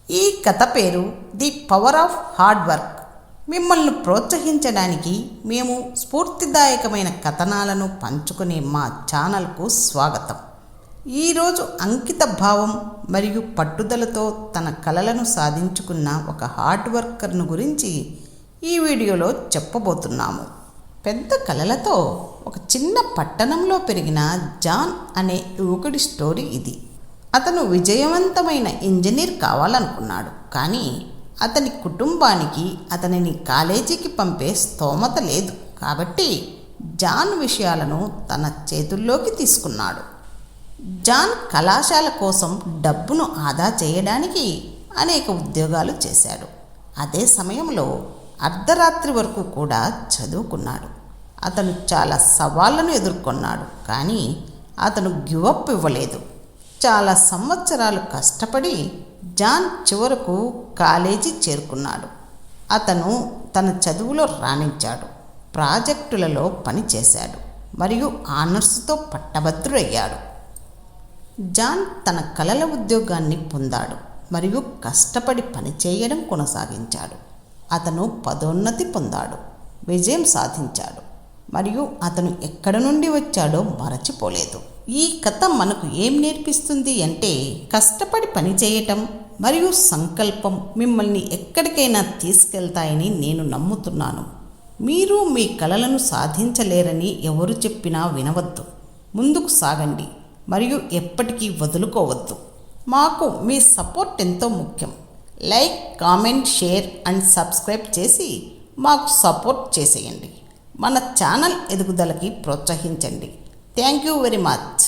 ఈ కథ పేరు the power of hard work. మిమ్మల్ని ప్రోత్సహించడానికి మేము స్ఫూర్తిదాయకమైన కథనాలను పంచుకునే మా ఛానల్కు స్వాగతం. ఈరోజు అంకిత భావం మరియు పట్టుదలతో తన కలలను సాధించుకున్న ఒక హార్డ్ వర్కర్ను గురించి ఈ వీడియోలో చెప్పబోతున్నాము. పెద్ద కలలతో ఒక చిన్న పట్టణంలో పెరిగిన జాన్ అనే యువకుడి స్టోరీ ఇది. అతను విజయవంతమైన ఇంజనీర్ కావాలనుకున్నాడు, కానీ అతని కుటుంబానికి అతనిని కాలేజీకి పంపే స్తోమత లేదు. కాబట్టి జాన్ విషయాలను తన చేతుల్లోకి తీసుకున్నాడు. జాన్ కళాశాల కోసం డబ్బును ఆదా చేయడానికి అనేక ఉద్యోగాలు చేశాడు. అదే సమయంలో అర్ధరాత్రి వరకు కూడా చదువుకున్నాడు. అతను చాలా సవాళ్లను ఎదుర్కొన్నాడు, కానీ అతను గివప్ ఇవ్వలేదు. చాలా సంవత్సరాలు కష్టపడి జాన్ చివరకు కాలేజీ చేరుకున్నాడు. అతను తన చదువులో రాణించాడు, ప్రాజెక్టులలో పనిచేశాడు మరియు ఆనర్స్తో పట్టభద్రుడయ్యాడు. జాన్ తన కలల ఉద్యోగాన్ని పొందాడు మరియు కష్టపడి పనిచేయడం కొనసాగించాడు. అతను పదోన్నతి పొందాడు, విజయం సాధించాడు మరియు అతను ఎక్కడి నుండి వచ్చాడో మరచిపోలేదు. ఈ కథ మనకు ఏం నేర్పిస్తుంది అంటే, కష్టపడి పనిచేయటం మరియు సంకల్పం మిమ్మల్ని ఎక్కడికైనా తీసుకెళ్తాయని నేను నమ్ముతున్నాను. మీరు మీ కలలను సాధించలేరని ఎవరు చెప్పినా వినవద్దు. ముందుకు సాగండి మరియు ఎప్పటికీ వదులుకోవద్దు. మాకు మీ సపోర్ట్ ఎంతో ముఖ్యం. Like, comment, share and subscribe చేసి మాకు సపోర్ట్ చేసేయండి. మన ఛానల్ ఎదుగుదలకి ప్రోత్సహించండి. Thank you very much.